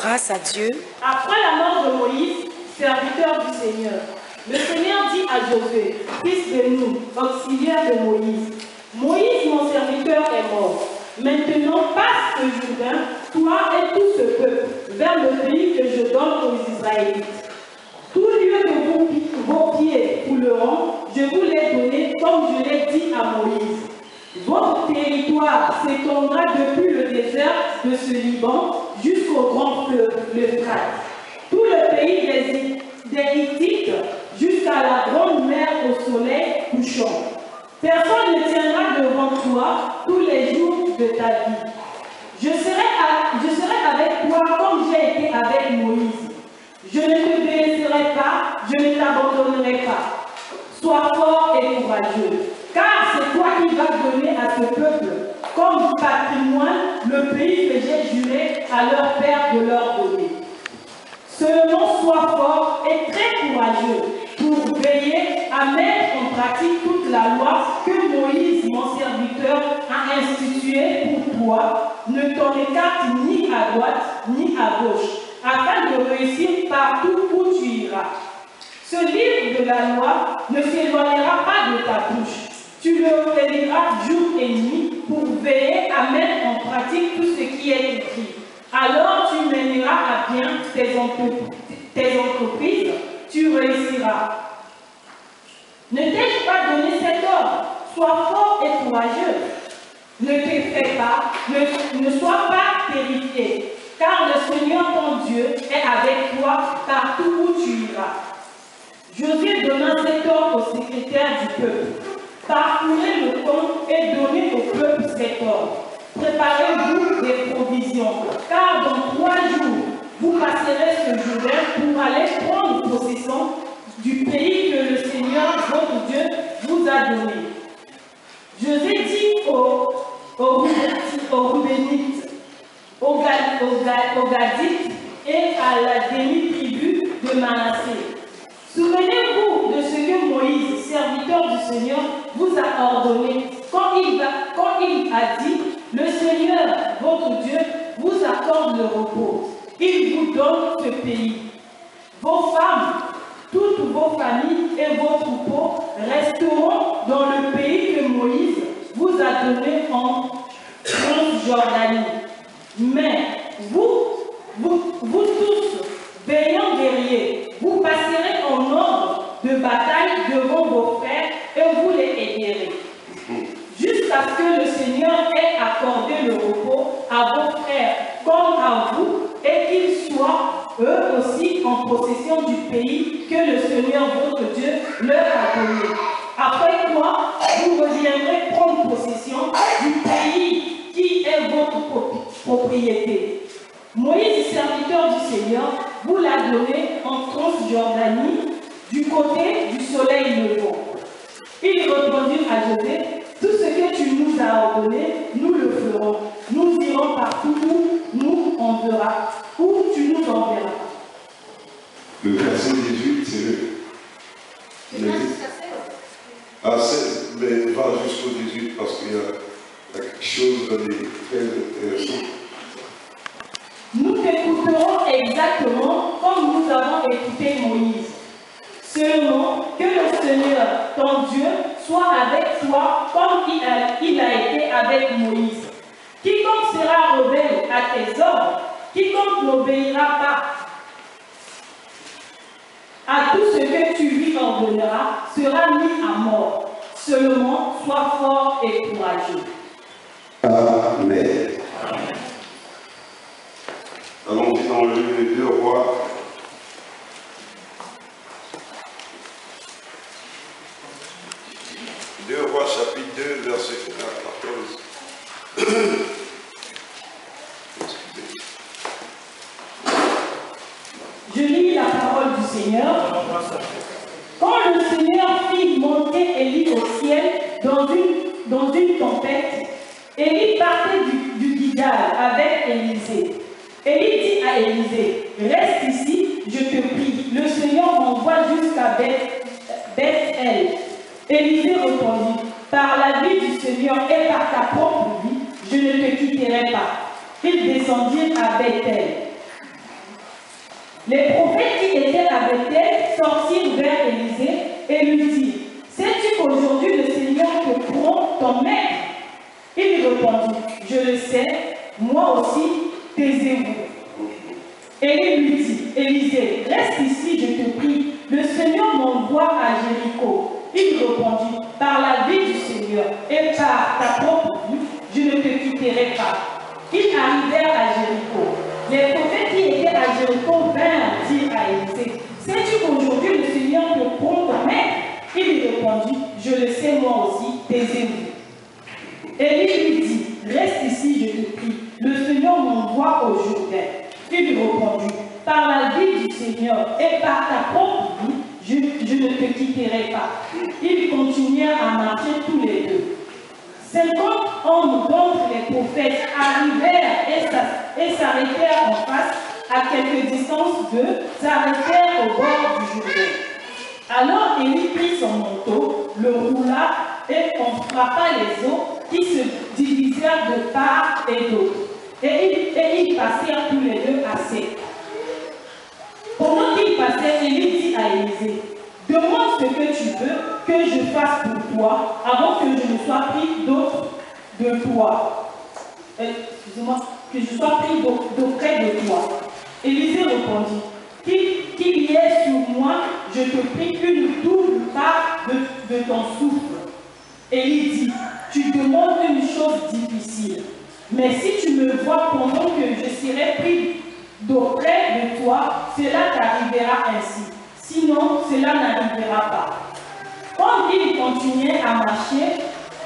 Grâce à Dieu. Après la mort de Moïse, serviteur du Seigneur, le Seigneur dit à Josué, fils de Nun, auxiliaire de Moïse, Moïse, mon serviteur, est mort. Maintenant, passe le Jourdain, toi et tout ce peuple, vers le pays que je donne aux Israélites. Tout lieu que vos pieds fouleront, je vous l'ai donné comme je l'ai dit à Moïse. Votre territoire s'étendra depuis le désert de ce Liban jusqu'au grand fleuve, l'Euphrate. Tout le pays des Hittites jusqu'à la grande mer au soleil couchant. Personne ne tiendra devant toi tous les jours de ta vie. Je serai avec toi comme j'ai été avec Moïse. Je ne te délaisserai pas, je ne t'abandonnerai pas. Sois fort et courageux. car c'est toi qui vas donner à ce peuple comme patrimoine le pays que j'ai juré à leur père de leur donner. Seulement sois fort et très courageux pour veiller à mettre en pratique toute la loi que Moïse, mon serviteur, a instituée pour toi. Ne t'en écarte ni à droite ni à gauche, afin de réussir partout où tu iras. Ce livre de la loi ne s'éloignera pas de ta bouche. Tu le reliras jour et nuit pour veiller à mettre en pratique tout ce qui est écrit. Alors tu mèneras à bien tes entreprises, tu réussiras. Ne t'ai-je pas donné cet ordre? Sois fort et courageux. Ne t'effraie pas, ne sois pas terrifié, car le Seigneur ton Dieu est avec toi partout où tu iras. Josué donna cet ordre au secrétaire du peuple. Parcourez le camp et donnez au peuple cet ordre. Préparez-vous des provisions, car dans 3 jours, vous passerez ce Jourdain pour aller prendre possession du pays que le Seigneur, votre Dieu, vous a donné. Josué dit aux Roubénites, aux Gadites et à la demi-tribu de Manassé. Souvenez-vous de ce que Moïse, serviteur du Seigneur, vous a ordonné quand il a dit: le Seigneur, votre Dieu, vous accorde le repos. Il vous donne ce pays. Vos femmes, toutes vos familles et vos troupeaux resteront dans le pays que Moïse vous a donné en Transjordanie. Mais vous tous, vaillants guerriers, vous passerez en ordre de bataille devant vos frères et vous les aiderez. Jusqu'à ce que le Seigneur ait accordé le repos à vos frères comme à vous et qu'ils soient eux aussi en possession du pays que le Seigneur votre Dieu leur a donné. Après quoi, vous reviendrez prendre possession du pays qui est votre propriété. Moïse, serviteur du Seigneur, vous l'a donné en Transjordanie, du côté du soleil levant. Il répondit à Josué: tout ce que tu nous as ordonné, nous le ferons. Nous irons partout où nous enverras, où tu nous enverras. Le verset 18, c'est le... Ah, 16, mais va jusqu'au 18 parce qu'il y a quelque chose de très intéressant. Nous t'écouterons exactement comme nous avons écouté Moïse. Seulement que le Seigneur, ton Dieu, soit avec toi comme il a été avec Moïse. Quiconque sera rebelle à tes ordres, quiconque n'obéira pas à tout ce que tu lui ordonneras, sera mis à mort. Seulement, sois fort et courageux. Amen. Allons-y dans le livre des 2 Rois. Chapitre 2, verset 14. Je lis la parole du Seigneur. Quand le Seigneur fit monter Élie au ciel dans une tempête, Élie partait du Gilgal avec Élisée. Élie dit à Élisée: reste ici, je te prie, le Seigneur m'envoie jusqu'à Beth-El. Élisée répondit: par la vie du Seigneur et par ta propre vie, je ne te quitterai pas. Ils descendirent à Beth-El. Les prophètes qui étaient à Beth-El sortirent vers Élisée et lui dirent: sais-tu qu'aujourd'hui le Seigneur te prend ton maître? Il répondit: je le sais, moi aussi, taisez-vous. Élie lui dit: Élisée, reste ici, je te prie, le Seigneur m'envoie à Jéricho. Il répondit: par la vie du Seigneur et par ta propre vie, je ne te quitterai pas. Ils arrivèrent à Jéricho. Les prophètes qui étaient à Jéricho vinrent dire à Élisée: sais-tu qu'aujourd'hui le Seigneur te prend ton maître? Il répondit: je le sais moi aussi, taisez-vous. Élie lui dit: reste ici, je te prie, le Seigneur m'envoie au Jourdain. Il répondit: par la vie du Seigneur et par ta propre vie, je ne te quitterai pas. Il continua continuèrent à marcher tous les deux. 50 hommes d'entre les prophètes arrivèrent et s'arrêtèrent en face, à quelque distance d'eux, s'arrêtèrent au bord du Jourdain. Alors Élie prit son manteau, le roula et en frappa les eaux qui se divisèrent de part et d'autre. Et ils passèrent tous les deux à sec. Pendant qu'ils passaient, Élie dit à Élisée, « Demande ce que tu veux que je fasse pour toi avant que je ne sois pris d'autre de toi. » Excusez-moi, que je sois pris d'auprès de toi. Élisée répondit, qu'il y ait sur moi, je te prie une double part de ton souffle. Élie dit, tu demandes une chose difficile, mais si tu me vois pendant que je serai pris d'auprès de toi, cela t'arrivera ainsi. Sinon, cela n'arrivera pas. Quand ils continuaient à marcher,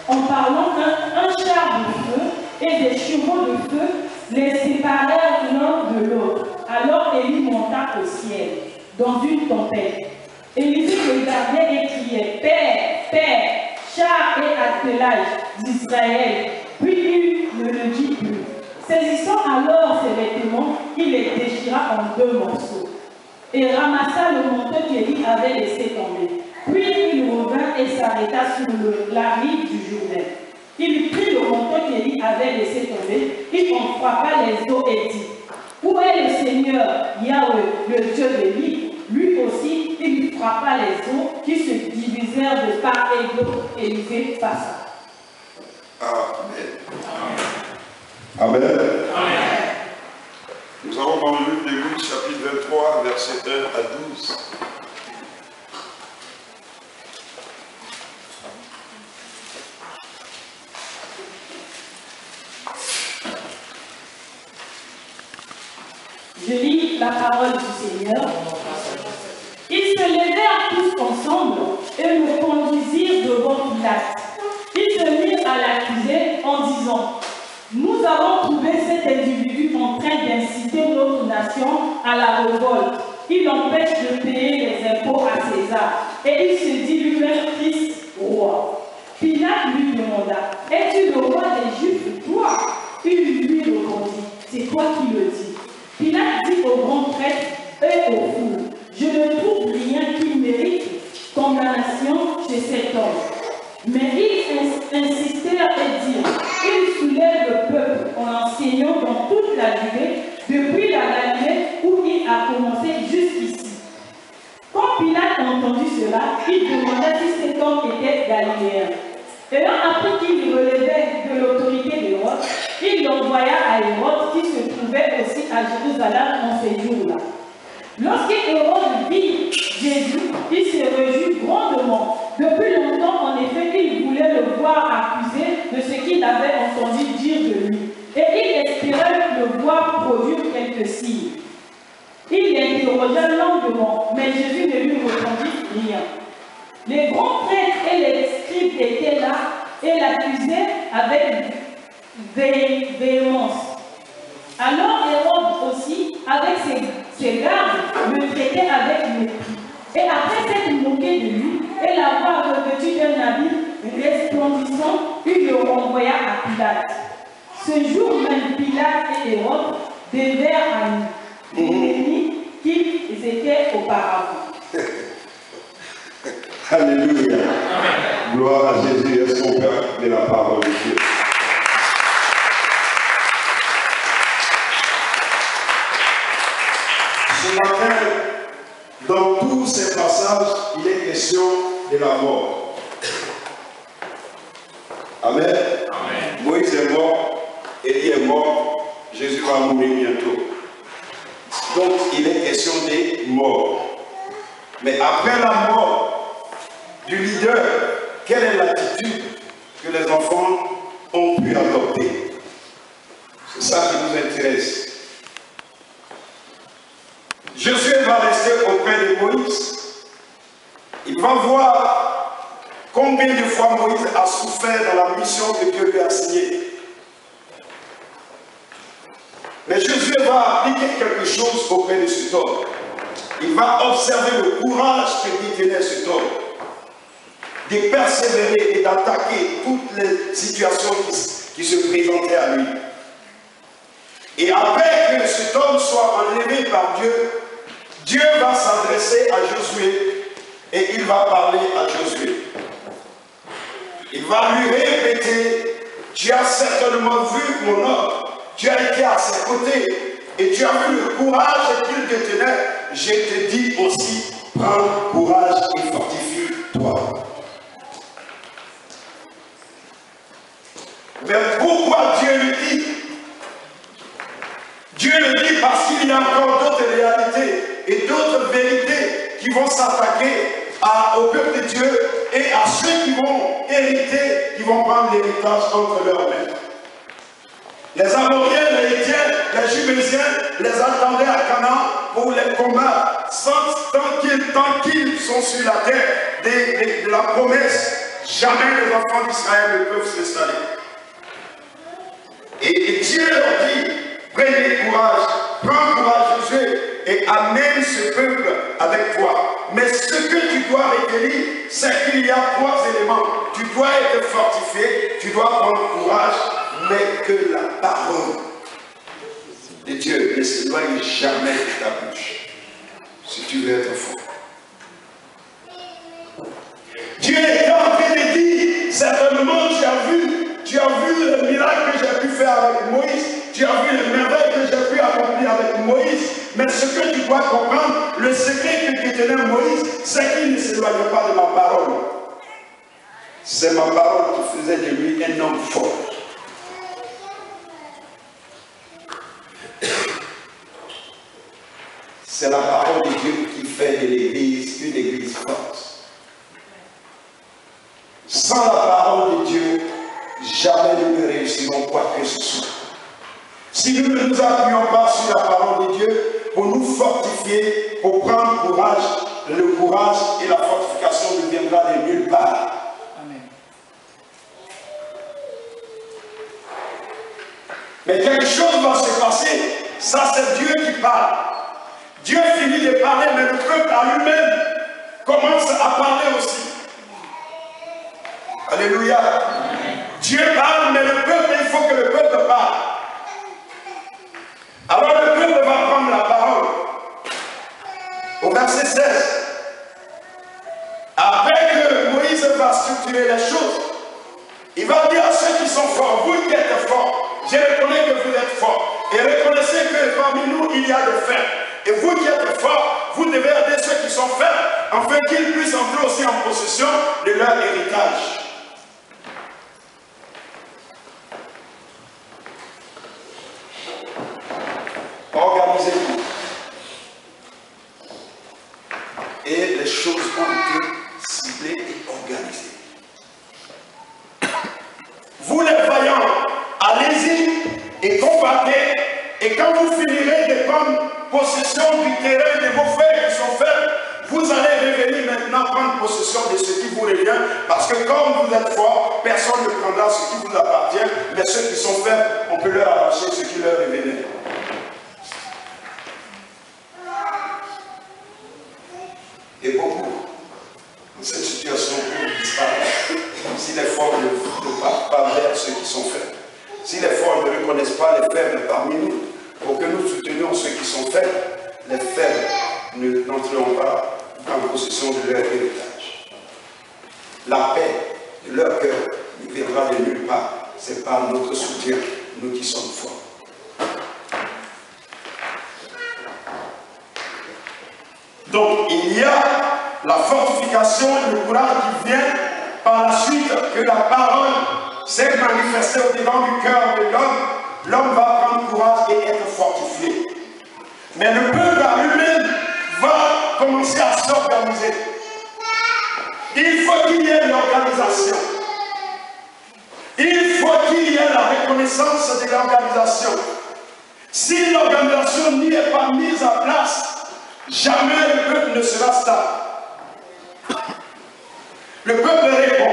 en parlant, un char de feu et des chevaux de feu les séparèrent l'un de l'autre. Alors Élie monta au ciel, dans une tempête. Élisée regardait et criait, Père, Père, char et attelage d'Israël. Puis il ne le dit plus. Saisissant alors ses vêtements, il les déchira en 2 morceaux et ramassa le manteau qu'Élie avait laissé tomber. Puis il revint et s'arrêta sur la rive du Jourdain. Il prit le manteau qu'Élie avait laissé tomber, il en frappa les eaux et dit, où est le Seigneur Yahweh, le Dieu d'Élie? Lui aussi, il frappa les eaux qui se divisèrent de part et d'autre. Élisée passa. Amen. Amen. Amen. Nous avons dans le livre de Luc, chapitre 23, versets 1 à 12. Je lis la parole du Seigneur. Ils se levèrent tous ensemble et le conduisirent devant Pilate. Ils se mirent à l'accuser en disant, nous avons trouvé cet individu en train d'inciter notre nation à la révolte. Il empêche de payer les impôts à César et il se dit lui-même Christ roi. Pilate lui demanda, es-tu le roi des Juifs, toi? Il lui répondit, c'est toi qui le dis. Pilate dit aux grands prêtres et aux foules, je ne trouve rien qui mérite condamnation chez cet homme. Mais ils insistèrent et dirent, il soulève le peuple en enseignant dans toute la Judée, depuis la Galilée où il a commencé jusqu'ici. Quand Pilate entendit cela, il demanda si cet homme était galiléen. Ayant appris qu'il relevait de l'autorité d'Hérode, il l'envoya à Hérode qui se trouvait aussi à Jérusalem en ces jours-là. Lorsqu'Hérode vit Jésus, il se réjouit grandement. Depuis longtemps, en effet, il voulait le voir accusé de ce qu'il avait entendu dire de lui. Et il espérait le voir produire quelques signes. Il l'interrogea longuement, mais Jésus ne lui répondit rien. Les grands prêtres et les scribes étaient là et l'accusaient avec véhémence. Alors Hérode aussi, avec ses gardes, le traitait avec mépris. Et après s'être moqué de lui et l'avoir revêtu d'un habit resplendissant, il le renvoya à Pilate. Ce jour même, Pilate et Hérode devinrent amis, ennemis qu'ils étaient auparavant. Alléluia. Amen. Gloire à Jésus. Est-ce qu'on peut appeler la parole de Dieu? Ce matin, dans tous ces passages, il est question de la mort. Amen. Amen. Moïse est mort, Élie est mort, Jésus va mourir bientôt. Donc, il est question des morts. Mais après la mort du leader, quelle est l'attitude que les enfants ont pu adopter? C'est ça qui nous intéresse. Josué va rester auprès de Moïse. Il va voir combien de fois Moïse a souffert dans la mission que Dieu lui a assignée. Mais Josué va appliquer quelque chose auprès de cet homme. Il va observer le courage que lui tenait cet homme. de persévérer et d'attaquer toutes les situations qui se présentaient à lui. Et après que cet homme soit enlevé par Dieu, Dieu va s'adresser à Josué et il va parler à Josué. Il va lui répéter, tu as certainement vu mon homme, tu as été à ses côtés et tu as vu le courage qu'il détenait. Je te dis aussi, prends courage et fortifie-toi. Mais pourquoi Dieu le dit? Dieu le dit parce qu'il y a encore d'autres réalités et d'autres vérités qui vont s'attaquer au peuple de Dieu et à ceux qui vont hériter, qui vont prendre l'héritage entre leurs mains. Les Amoriens, les Hétiens, les Jubésiens les attendaient à Canaan pour les combats tant qu'ils sont sur la terre de la promesse. Jamais les enfants d'Israël ne peuvent s'installer. Et Dieu leur dit, prenez courage, prends courage Josué et amène ce peuple avec toi. Mais ce que tu dois retenir, c'est qu'il y a trois éléments. Tu dois être fortifié, tu dois prendre courage, mais que la parole de Dieu ne s'éloigne jamais de ta bouche. Si tu veux être fort. Dieu est en train de dire, certainement tu as vu le miracle que j'ai pu faire avec Moïse, tu as vu les merveilles que j'ai pu accomplir avec Moïse, mais ce que tu dois comprendre, le secret que détenait Moïse, c'est qu'il ne s'éloigne pas de ma parole. C'est ma parole qui faisait de lui un homme fort. C'est la parole de Dieu qui fait de l'Église une Église forte. Sans la parole de Dieu, jamais nous ne réussirons quoi que ce soit. Si nous ne nous appuyons pas sur la parole de Dieu pour nous fortifier, pour prendre courage, le courage et la fortification ne viendra de nulle part. Amen. Mais quelque chose va se passer, ça c'est Dieu qui parle. Dieu finit de parler, mais le peuple à lui-même commence à parler aussi. Alléluia. Dieu parle, mais le peuple, il faut que le peuple parle. Alors le peuple va prendre la parole. Au verset 16. Après que Moïse va structurer les choses, il va dire à ceux qui sont forts, vous qui êtes forts, je reconnais que vous êtes forts. Et reconnaissez que parmi nous, il y a des faibles. Et vous qui êtes forts, vous devez aider ceux qui sont faibles, afin qu'ils puissent entrer aussi en possession de leur héritage. Organisez-vous. Et les choses ont été ciblées et organisées. Vous les vaillants, allez-y et combattez. Et quand vous finirez de prendre possession du terrain de vos frères qui sont faibles, vous allez revenir maintenant prendre possession de ce qui vous revient. Parce que comme vous êtes forts, personne ne prendra ce qui vous appartient. Mais ceux qui sont faibles, on peut leur arracher ce qui leur revenait. Et beaucoup, dans cette situation, pour disparaître, si les forts ne partent pas vers ceux qui sont faibles, si les forts ne reconnaissent pas les faibles parmi nous, pour que nous soutenions ceux qui sont faibles, les faibles n'entreront pas en possession de leur héritage. La paix de leur cœur ne viendra de nulle part. C'est par notre soutien, nous qui sommes forts. Donc il y a la fortification et le courage qui vient par la suite que la parole s'est manifestée au-dedans du cœur de l'homme. L'homme va prendre courage et être fortifié. Mais le peuple à lui-même va commencer à s'organiser. Il faut qu'il y ait l'organisation. Il faut qu'il y ait la reconnaissance de l'organisation. Si l'organisation n'y est pas mise en place, jamais le peuple ne sera stable. Le peuple répond.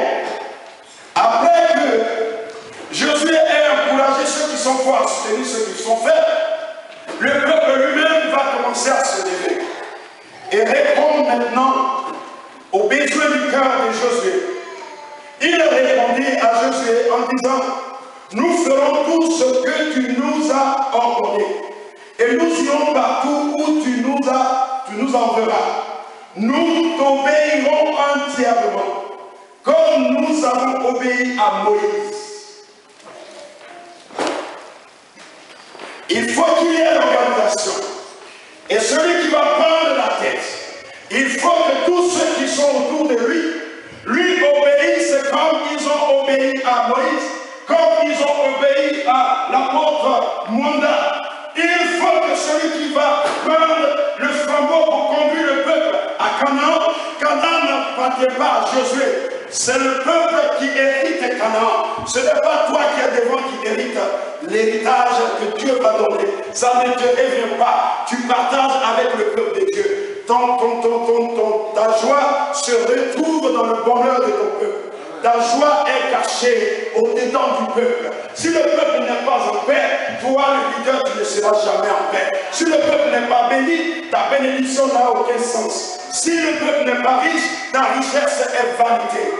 Après que Josué ait encouragé ceux qui sont forts à soutenir ceux qui sont faibles, le peuple lui-même va commencer à se lever et répondre maintenant aux besoins du cœur de Josué. Josué en disant, nous ferons tout ce que tu nous as ordonné. Et nous irons partout où tu nous enverras. Nous t'obéirons entièrement, comme nous avons obéi à Moïse. Il faut qu'il y ait l'organisation. Et celui qui va prendre la tête, il faut que tous ceux qui sont autour de lui obéissent comme ils ont obéi à Moïse, comme ils ont obéi à l'apôtre Mwanda. Il faut que celui qui va prendre le flambeau pour conduire le peuple à Canaan, Canaan n'appartient pas à Josué. C'est le peuple qui hérite Canaan. Ce n'est pas toi qui es devant qui hérite l'héritage que Dieu va donner. Ça ne te revient pas. Tu partages avec le peuple de Dieu. Ta joie se retrouve dans le bonheur de ton peuple. Ta joie est cachée au-dedans du peuple. Si le peuple n'est pas en paix, toi le leader, tu ne seras jamais en paix. Si le peuple n'est pas béni, ta bénédiction n'a aucun sens. Si le peuple n'est pas riche, ta richesse est vanité.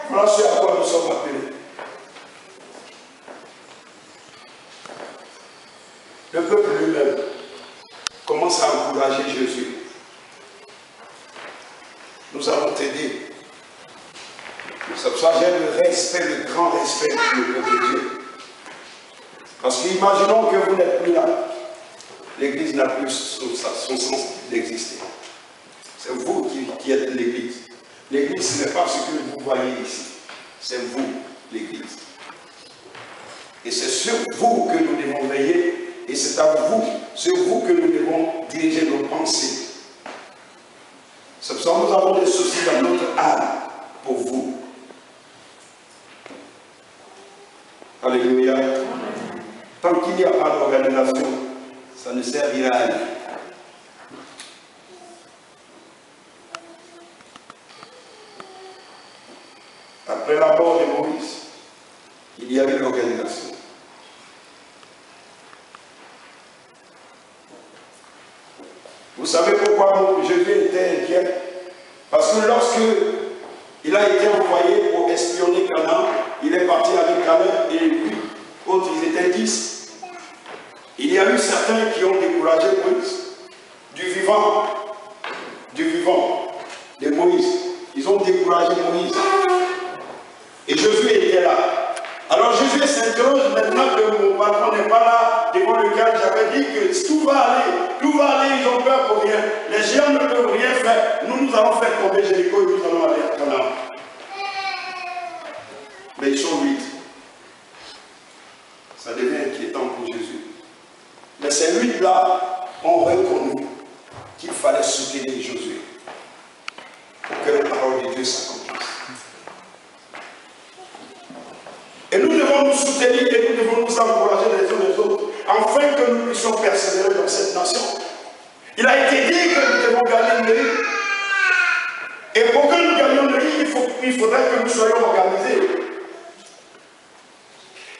Voilà ce à quoi nous sommes appelés. Le peuple lui-même commence à encourager Jésus. Nous allons t'aider. C'est pour ça que j'ai le respect, le grand respect pour le peuple de Dieu. Parce qu'imaginons que vous n'êtes plus là. L'Église n'a plus son sens d'exister. C'est vous qui êtes l'Église. L'Église, ce n'est pas ce que vous voyez ici. C'est vous, l'Église. Et c'est sur vous que nous devons veiller. Et c'est à vous, c'est vous que nous devons diriger nos pensées. C'est pour ça que nous avons des soucis dans notre âme pour vous. Alléluia. Tant qu'il n'y a pas d'organisation, ça ne servira à rien. Après la mort de Moïse, il y a eu l'organisation. Vous savez pourquoi Jésus était inquiet? Parce que lorsque il a été envoyé pour espionner Canaan, il est parti avec Caleb et lui, autres, ils étaient 10. Il y a eu certains qui ont découragé Moïse du vivant de Moïse. Ils ont découragé Moïse. Et Jésus était là. Alors Jésus s'interroge maintenant que mon patron n'est pas là, devant lequel j'avais dit que tout va aller, ils ont peur pour rien. Les géants ne peuvent rien faire. Nous allons faire tomber Jéricho et nous allons aller à Canaan. Mais ils sont 8. Ça devient inquiétant pour Jésus. Mais ces 8-là ont reconnu qu'il fallait soutenir Josué pour que la parole de Dieu s'accomplisse. Et nous devons nous soutenir et nous devons nous encourager les uns les autres, afin que nous puissions persévérer dans cette nation. Il a été dit que nous devons gagner le riz. Et pour que nous gagnions le riz, il faudrait que nous soyons organisés.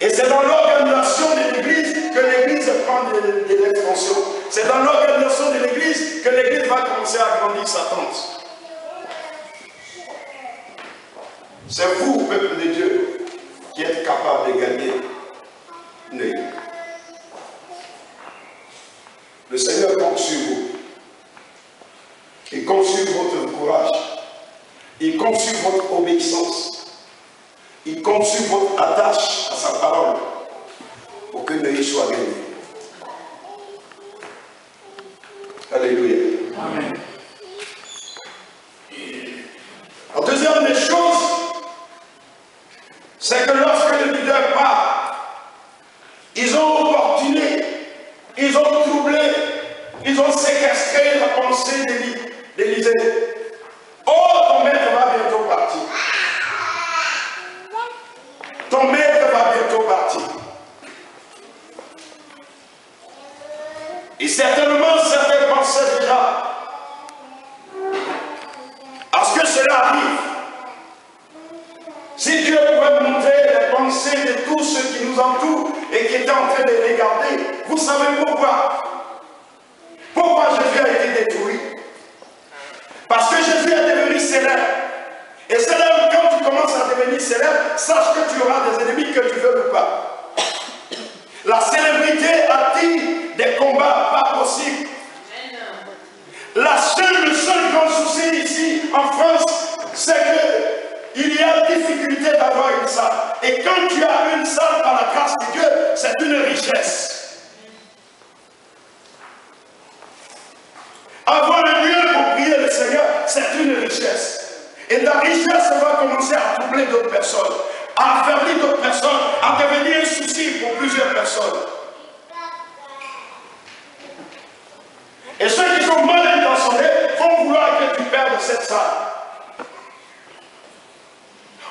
Et c'est dans l'organisation de l'Église que l'Église prend de l'expansion. C'est dans l'organisation de l'Église que l'Église va commencer à grandir sa tente. C'est vous, peuple de Dieu, qui êtes capable de gagner Neuilly. Le Seigneur compte sur vous. Il compte sur votre courage. Il compte sur votre obéissance. Il compte sur votre attache à sa parole pour que Neuilly soit gagné. Alléluia. Amen. La deuxième des choses, c'est que lorsque le leader part, ils ont opportuné, ils ont troublé, ils ont séquestré la pensée d'Élisée. Oh, ton maître va bientôt partir. Ton maître va bientôt partir. Et certainement, certains pensaient déjà à ce que cela arrive. Si Dieu pouvait montrer les pensées de tous ceux qui nous entourent et qui étaient en train de regarder, vous savez pourquoi? Pourquoi Jésus a été détruit? sache que tu auras des ennemis, que tu veux ou pas. La célébrité attire des combats pas possibles. Le seul grand souci ici en France, c'est qu'il y a difficulté d'avoir une salle. Et quand tu as une salle par la grâce de Dieu, c'est une richesse. Avoir un lieu pour prier le Seigneur, c'est une richesse. Et ta richesse va commencer à troubler d'autres personnes, à affaiblir d'autres personnes, à devenir un souci pour plusieurs personnes. Et ceux qui sont mal intentionnés vont vouloir que tu perdes cette salle.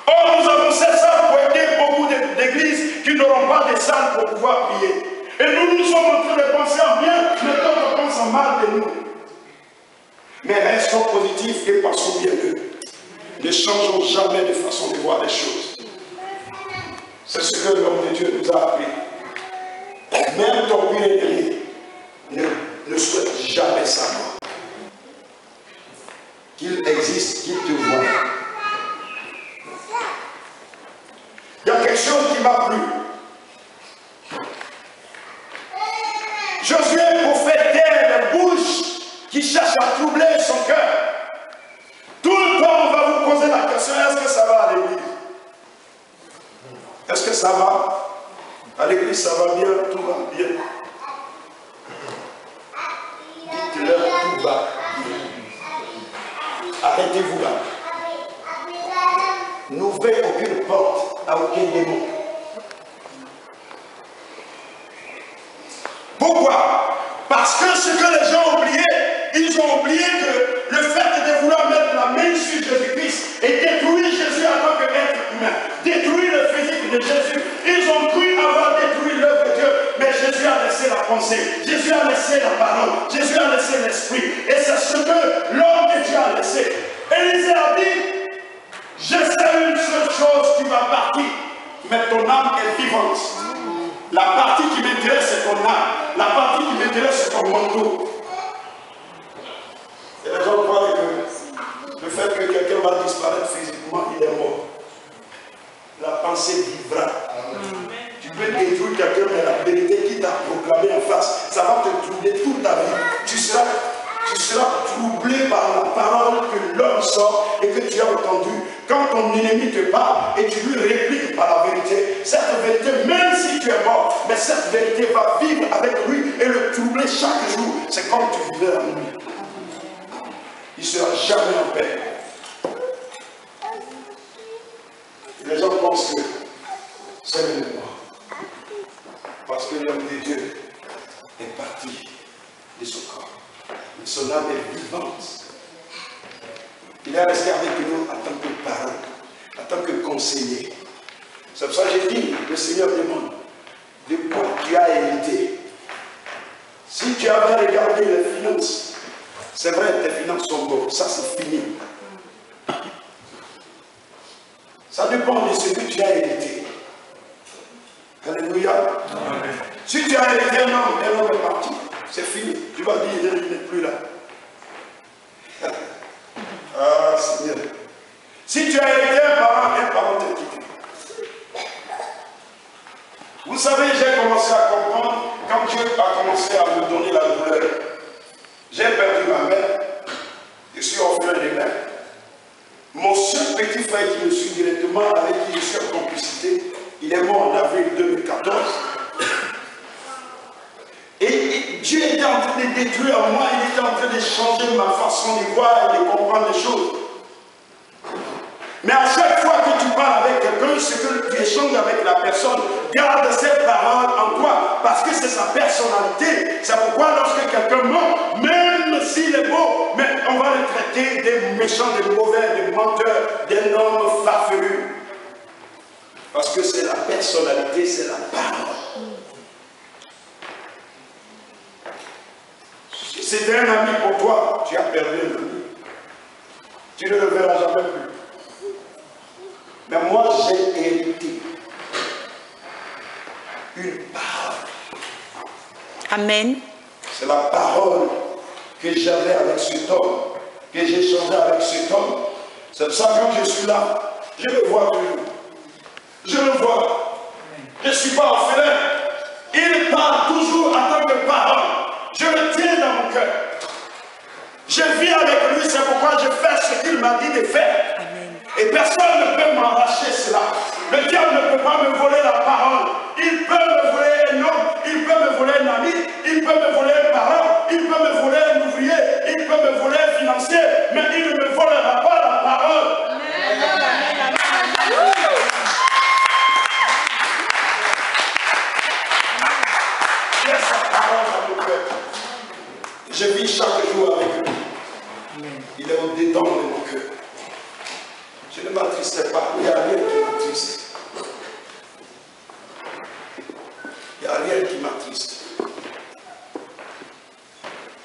Or, nous avons cette salle pour aider beaucoup d'églises qui n'auront pas de salles pour pouvoir prier. Et nous sommes en train de penser en bien, mais d'autres pensent en mal de nous. Mais restons positifs et pensons bien d'eux. Ne changeons jamais de façon de voir les choses. C'est ce que l'homme de Dieu nous a appris. Même ton pire ennemi ne souhaite jamais savoir qu'il existe, qu'il te voit. Il y a quelque chose qui m'a plu. Josué, pour faire taire les bouches qui cherchent à troubler son cœur. Tout le temps, on va vous poser la question, est-ce que ça va à l'église? Est-ce que ça va? À l'église, ça va bien, tout va bien. Dites-leur tout va. Arrêtez-vous là. N'ouvrez aucune porte à aucun démon. Pourquoi? Parce que ce que les gens ont oublié, ils ont oublié que le fait de vouloir mettre la main sur Jésus-Christ et détruire Jésus en tant qu'être humain, détruire le physique de Jésus, ils ont cru avoir détruit l'œuvre de Dieu, mais Jésus a laissé la pensée, Jésus a laissé la parole, Jésus a laissé l'esprit, et c'est ce que l'homme de Dieu a laissé. Élisée a dit, je sais une seule chose qui va partir, mais ton âme est vivante. La partie qui m'intéresse, c'est ton âme. La partie qui m'intéresse, c'est ton manteau. Et les gens croient que le fait que quelqu'un va disparaître physiquement, il est mort. La pensée vivra. Tu peux détruire quelqu'un, mais la vérité qui t'a proclamé en face, ça va te troubler toute ta vie. Tu seras troublé par la parole que l'homme sort et que tu as entendu. Quand ton ennemi te parle et tu lui répliques par la vérité, cette vérité, même si tu es mort, mais cette vérité va vivre avec lui et le troubler chaque jour. C'est comme tu vivais la nuit. Il ne sera jamais en paix. Les gens pensent que c'est le mort. Parce que l'homme de Dieu est parti de son corps. Mais son âme est vivante. Il est resté avec nous en tant que parent, en tant que conseiller. C'est pour ça que j'ai dit, le Seigneur demande de quoi tu as hérité. Si tu avais regardé les finances, c'est vrai, tes finances sont bonnes, ça c'est fini. Ça dépend de ce que tu as hérité. Alléluia. Amen. Si tu as hérité un homme est parti, c'est fini. Tu vas dire, il n'est plus là. Ah, Seigneur. Si tu as hérité un parent t'a quitté. Vous savez, j'ai commencé à comprendre quand Dieu a commencé à me donner la douleur. J'ai perdu ma mère. Je suis orphelin de mère. Mon seul petit frère qui me suit directement, avec qui je suis en complicité, il est mort en avril 2014. Et Dieu était en train de détruire en moi, il était en train de changer ma façon de voir et de comprendre les choses. Mais à chaque fois que tu parles avec quelqu'un, ce que tu échanges avec la personne, garde cette parole en toi, parce que c'est sa personnalité. C'est pourquoi lorsque quelqu'un ment, même s'il est beau, mais on va le traiter des méchants, des mauvais, des menteurs, des hommes farfelus. Parce que c'est la personnalité, c'est la parole. Si c'était un ami pour toi, tu as perdu un ami. Tu ne le verras jamais plus. Mais moi, j'ai hérité une parole. Amen. C'est la parole que j'avais avec cet homme, que j'ai changé avec cet homme. C'est pour ça que quand je suis là, je le vois toujours. Je le vois. Je ne suis pas orphelin. Il parle toujours en tant que parole. Je le tiens dans mon cœur. Je vis avec lui, c'est pourquoi je fais ce qu'il m'a dit de faire. Et personne ne peut m'arracher cela. Le diable ne peut pas me voler la parole. Il peut me voler un homme, il peut me voler un ami, il peut me voler un parent, il peut me voler un ouvrier, il peut me voler un financier, mais il ne me volera pas la parole. Laisse sa parole dans mon cœur. Je vis chaque jour avec lui. Il est au-dedans de mon cœur. Je ne m'attriste pas. Il n'y a rien qui m'attriste. Il n'y a rien qui m'attriste.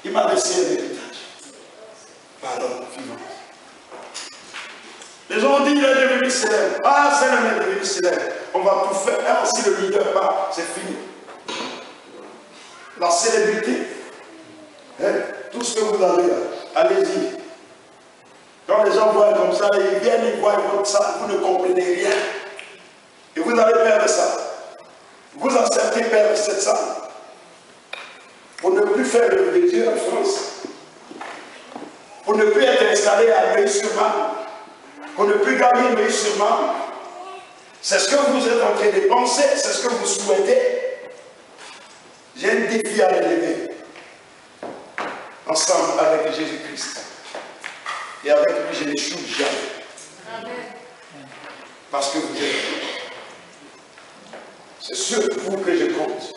Il m'a laissé un héritage. Parole vivante. Les gens ont dit qu'il est devenu célèbre. Ah, c'est le mec devenu célèbre. On va tout faire. Ah, si le leader part, c'est fini. La célébrité. Hein? Tout ce que vous avez là, allez-y. Quand les gens voient comme ça, ils viennent, ils voient comme ça, vous ne comprenez rien. Et vous allez perdre ça. Vous acceptez perdre cette salle. Pour ne plus faire le Dieu en France. Pour ne plus être installé à Neuilly-sur-Marne. Pour ne plus gagner Neuilly-sur-Marne. C'est ce que vous êtes en train de penser, c'est ce que vous souhaitez. J'ai un défi à relever. Ensemble avec Jésus-Christ. Et avec lui, je n'échoue jamais. Amen. Parce que vous êtes. C'est sur vous que je compte.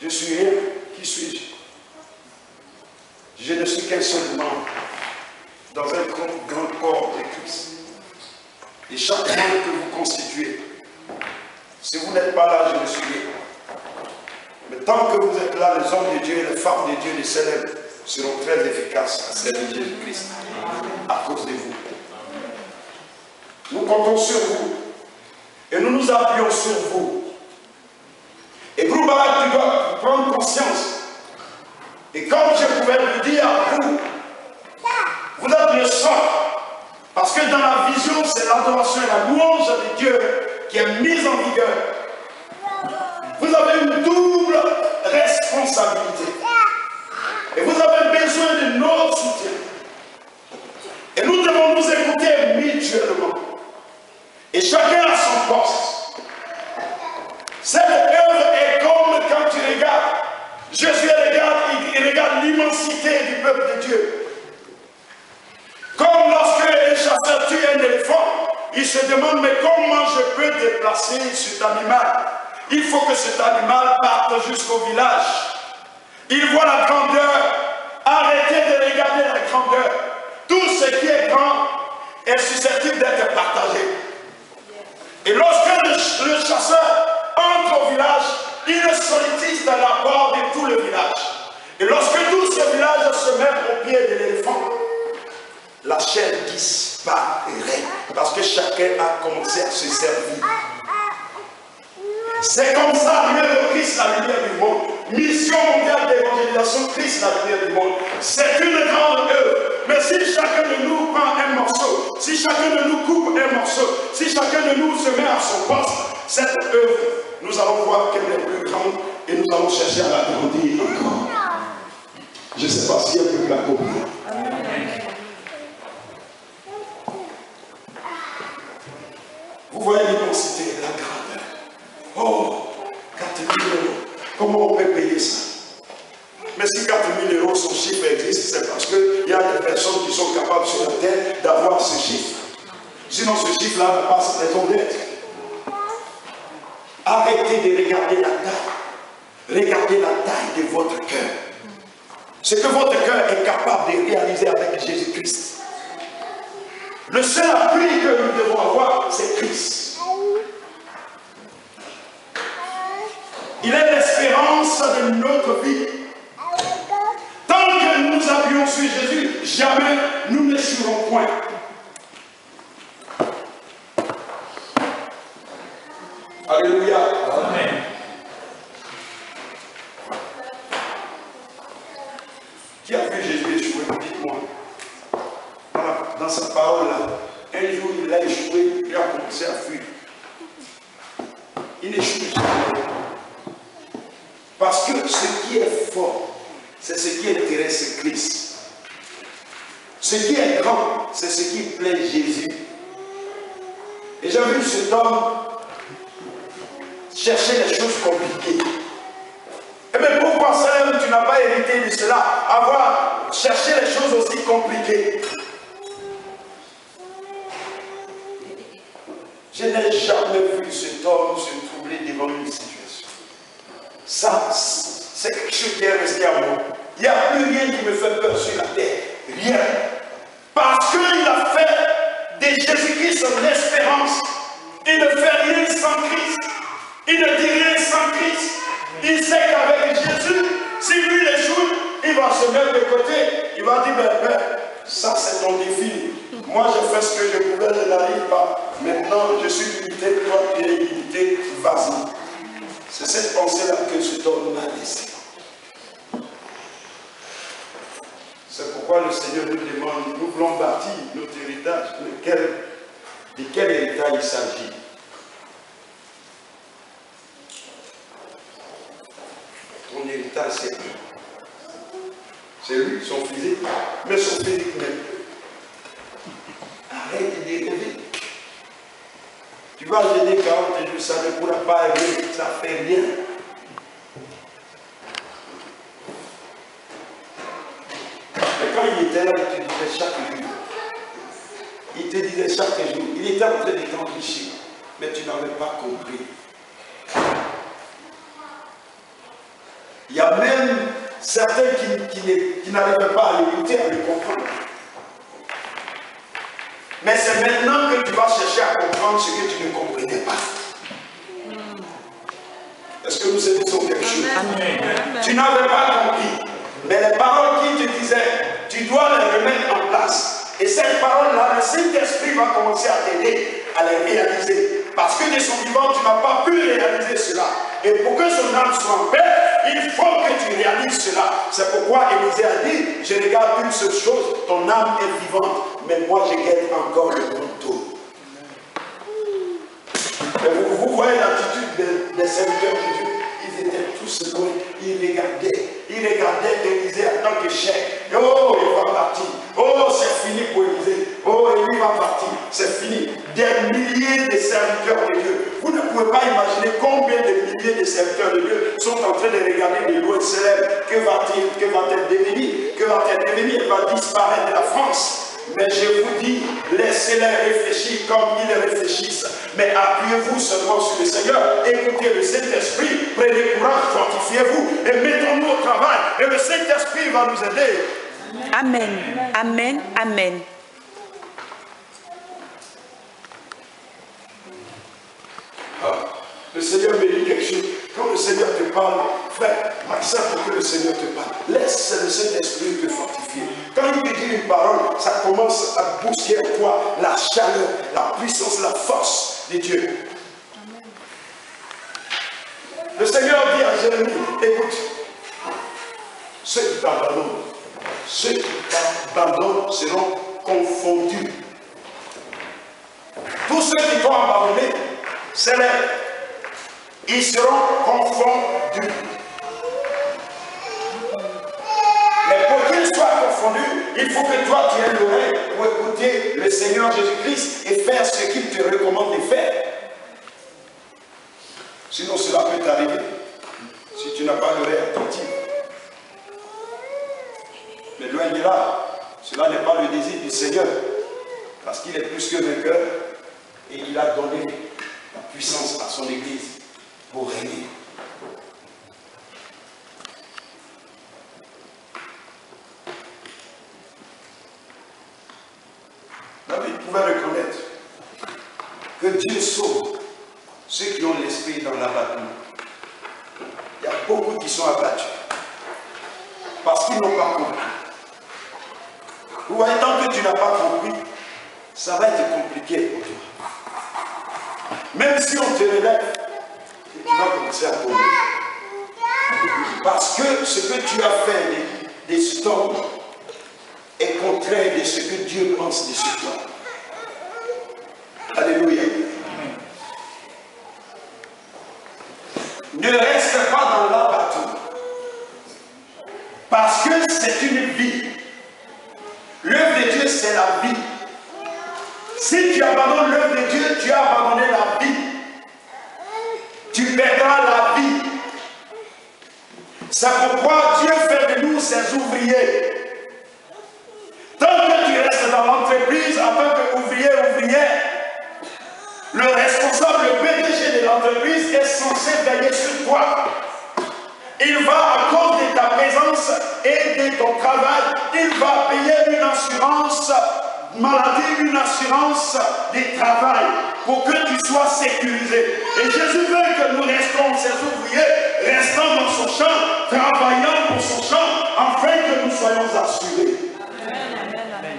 Je suis rien. Qui suis-je? Je ne suis qu'un seul membre dans un grand corps de Christ. Et chaque membre que vous constituez, si vous n'êtes pas là, je ne suis rien. Mais tant que vous êtes là, les hommes de Dieu et les femmes de Dieu, les célèbres, seront très efficaces à servir Jésus-Christ à cause de vous. Nous comptons sur vous et nous nous appuyons sur vous. Et Groubarak, tu dois prendre conscience. Et comme je pouvais le dire à vous, vous êtes le sang. Parce que dans la vision, c'est l'adoration et la louange de Dieu qui est mise en vigueur. Vous avez une double responsabilité. Et vous avez besoin de notre soutien. Et nous devons nous écouter mutuellement. Et chacun à son poste. Cette œuvre est comme quand tu regardes. Jésus regarde l'immensité du peuple de Dieu. Comme lorsque un chasseur tue un éléphant, il se demande, mais comment je peux déplacer cet animal? Il faut que cet animal parte jusqu'au village. Il voit la grandeur. Arrêtez de regarder la grandeur. Tout ce qui est grand est susceptible d'être partagé. Et lorsque le chasseur entre au village, il sollicite l'apport de tout le village. Et lorsque tout ce village se met au pied de l'éléphant, la chair disparaît. Parce que chacun a commencé à se servir. C'est comme ça, lumière de Christ, la lumière du monde. Mission mondiale d'évangélisation, Christ, la lumière du monde. C'est une grande œuvre. Mais si chacun de nous prend un morceau, si chacun de nous coupe un morceau, si chacun de nous se met à son poste, cette œuvre, nous allons voir qu'elle est plus grande et nous allons chercher à l'agrandir encore. Je ne sais pas si elle peut la comprendre. Vous voyez l'immensité, la grandeur. Oh, 4 000 €. Comment on peut payer ça? Mais si 4 000 €, son chiffre existe, c'est parce qu'il y a des personnes qui sont capables sur la terre d'avoir ce chiffre. Sinon, ce chiffre-là n'a pas sa raison d'être. Arrêtez de regarder la taille. Regardez la taille de votre cœur. Ce que votre cœur est capable de réaliser avec Jésus-Christ. Le seul appui que nous devons avoir, c'est Christ. Il est l'espérance de notre vie. Tant que nous appuyons sur Jésus, jamais nous n'échouerons point. Alléluia. Amen. Qui a vu Jésus échouer? Dites-moi. Dans sa parole-là, un jour il a échoué, il a commencé à fuir. il n'échoue jamais. Parce que ce qui est fort, c'est ce qui intéresse Christ. Ce qui est grand, c'est ce qui plaît Jésus. Et j'ai vu cet homme chercher les choses compliquées. Et bien pourquoi ça, tu n'as pas hérité de cela, avoir cherché les choses aussi compliquées? Je n'ai jamais vu cet homme se troubler devant une situation. Ça, c'est quelque chose qui est resté à moi. Il n'y a plus rien qui me fait peur sur la terre. Rien. Parce qu'il a fait de Jésus-Christ son espérance. Il ne fait rien sans Christ. Il ne dit rien sans Christ. Il sait qu'avec Jésus, si lui il échoue, il va se mettre de côté. Il va dire, ben, ça c'est ton défi. Moi je fais ce que je pouvais, je n'arrive pas. Maintenant je suis limité, toi tu es limité, vas-y. C'est cette pensée-là que cet homme m'a laissé. C'est pourquoi le Seigneur nous demande, nous voulons bâtir notre héritage. De quel héritage il s'agit? Ton héritage, c'est lui. C'est lui, son physique. Mais son physique même. Arrête de rêver. Tu vas gêner 40 jours, ça ne pourra pas arriver, ça ne fait rien. Mais quand il était là, il te disait chaque jour. Il te disait chaque jour. Il était en train de t'enrichir. Mais tu n'avais pas compris. Il y a même certains qui n'arrivaient pas à l'écouter, à le comprendre. Mais c'est maintenant que tu vas chercher à comprendre ce que tu ne comprenais pas. Est-ce que nous saisissons quelque chose? Amen. Tu n'avais pas compris. Mais les paroles qui te disaient, tu dois les remettre en place. Et cette parole-là, le Saint-Esprit va commencer à t'aider à les réaliser. Parce que de son vivant, tu n'as pas pu réaliser cela. Et pour que son âme soit en paix, il faut que tu réalises cela. C'est pourquoi Élisée a dit, je regarde une seule chose, ton âme est vivante, mais moi je guette encore le manteau. Vous voyez l'attitude des serviteurs de Dieu. Ils étaient tous loin, ils regardaient Élisée en tant que chef. Oh, il va partir. Oh, c'est fini pour Élisée. Oh, Élie va partir. C'est fini. Des milliers de serviteurs de Dieu. Vous ne pouvez pas imaginer combien de milliers de serviteurs de Dieu sont en train de regarder de loin célèbre. Que va-t-elle devenir? Que va-t-elle devenir? Elle va disparaître de la France. Mais je vous dis, laissez-les réfléchir comme ils réfléchissent. Mais appuyez-vous seulement sur le Seigneur. Écoutez le Saint-Esprit. Prenez courage, fortifiez-vous. Et mettons-nous au travail. Et le Saint-Esprit va nous aider. Amen. Amen. Amen. Le Seigneur me dit quelque chose. Quand le Seigneur te parle, frère, accepte que le Seigneur te parle. Laisse le Saint-Esprit te fortifier. Quand il te dit une parole, ça commence à booster en toi la chaleur, la puissance, la force de Dieu. Amen. Le Seigneur dit à Jérémie, écoute, ceux qui t'abandonnent seront confondus. Tous ceux qui t'ont abandonné, c'est les ils seront confondus. Mais pour qu'ils soient confondus, il faut que toi tu aies l'oreille pour écouter le Seigneur Jésus-Christ et faire ce qu'il te recommande de faire. Sinon cela peut t'arriver si tu n'as pas l'oreille attentive. Mais loin de là, cela n'est pas le désir du Seigneur, parce qu'il est plus que vainqueur et il a donné la puissance à son Église pour régner. David pouvait reconnaître que Dieu sauve ceux qui ont l'esprit dans l'abattement. Il y a beaucoup qui sont abattus parce qu'ils n'ont pas compris. Vous voyez, tant que tu n'as pas compris, ça va être compliqué pour toi. Même si on te relève, tu vas commencer à tomber. Parce que ce que tu as fait des storms est contraire de ce que Dieu pense de ce toi. Alléluia. c'est la vie. Si tu abandonnes l'œuvre de Dieu, tu as abandonné la vie. Tu perdras la vie. C'est pourquoi Dieu fait de nous ses ouvriers. Tant que tu restes dans l'entreprise en tant qu'ouvrier, ouvrière, le responsable, le PDG de l'entreprise est censé veiller sur toi. Il va, à cause de ta présence et de ton travail, il va payer une assurance maladie, une assurance de travail pour que tu sois sécurisé. Et Jésus veut que nous restons ses ouvriers, restons dans son champ, travaillant pour son champ, afin que nous soyons assurés. Amen.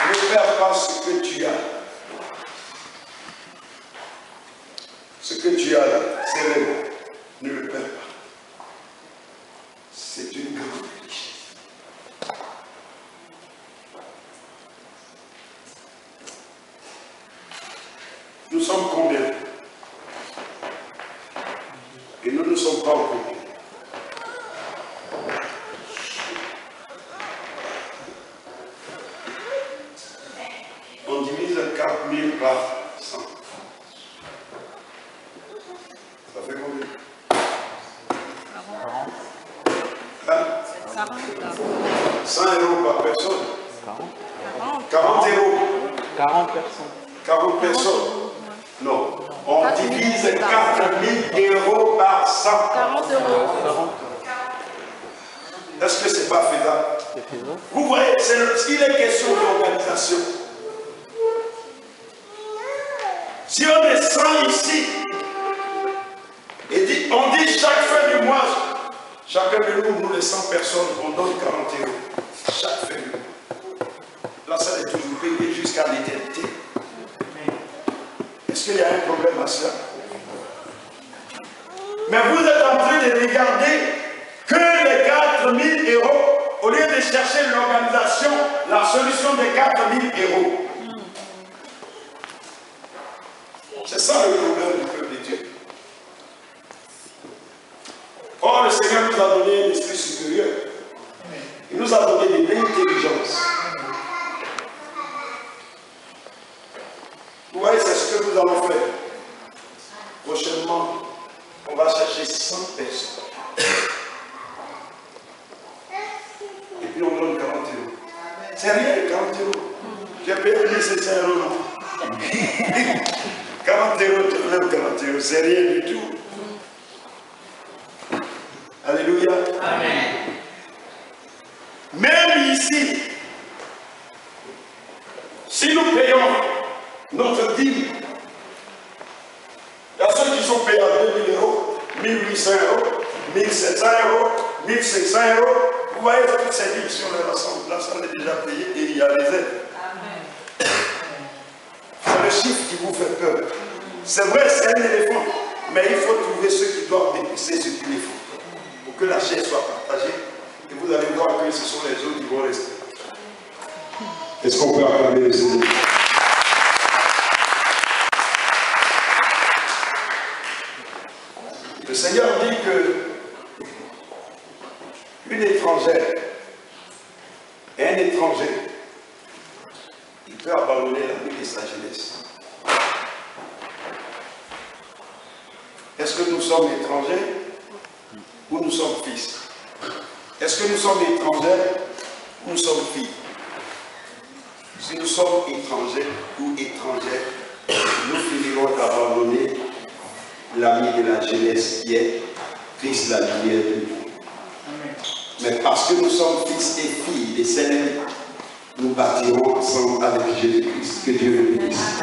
Ne perds pas ce que tu as. Ce que tu as là, c'est vrai. Ne le perds pas. C'est une grande richesse. Nous sommes combien? Et nous ne sommes pas au combien. On divise 4000 par 100. Ça fait combien? 100 euros par personne. 40 euros. 40 personnes. 40 personnes. Non. On divise 4000 euros par 100. 40 euros. Est-ce que c'est pas faisable? Vous voyez, il est question d'organisation. Si on est 100 ici, et on dit chaque fin du mois, chacun de nous les 100 personnes, on donne 40 euros. Chaque fin du mois. La salle est toujours payée jusqu'à l'éternité. Est-ce qu'il y a un problème à cela? Mais vous êtes en train de regarder que les 4000 euros, au lieu de chercher l'organisation, la solution des 4000 euros. C'est ça le problème du peuple de Dieu. Or, le Seigneur nous a donné un esprit supérieur. Il nous a donné de l'intelligence. Vous voyez, c'est ce que nous allons faire. Prochainement, on va chercher 100 personnes. Et puis on donne 40 euros. C'est rien, 40 euros. J'ai payé 1700 euros, non? 40 euros, tu enlèves 40 euros, c'est rien du tout. Alléluia. Amen. Même ici, si nous payons notre dîme, il y a ceux qui sont payés à 2000 euros, 1800 euros, 1700 euros, 1500 euros. Vous voyez toutes ces dîmes sur la salle est déjà payée et il y a les aides. C'est le chiffre qui vous fait peur. C'est vrai, c'est un éléphant, mais il faut trouver ceux qui doivent dépisser ce éléphant pour que la chair soit partagée. Et vous allez voir que ce sont les autres qui vont rester. Est-ce qu'on peut acclamer le Seigneur? Le Seigneur dit que une étrangère et un étranger, il peut abandonner la vie de sa jeunesse. Est-ce que nous sommes étrangers ou nous sommes fils? Est-ce que nous sommes étrangers ou nous sommes filles? Si nous sommes étrangers ou étrangères, nous finirons d'abandonner l'ami de la jeunesse qui est Christ, la lumière de nous. Mais parce que nous sommes fils et filles des Seigneurs, nous bâtirons ensemble avec Jésus-Christ. Que Dieu le bénisse.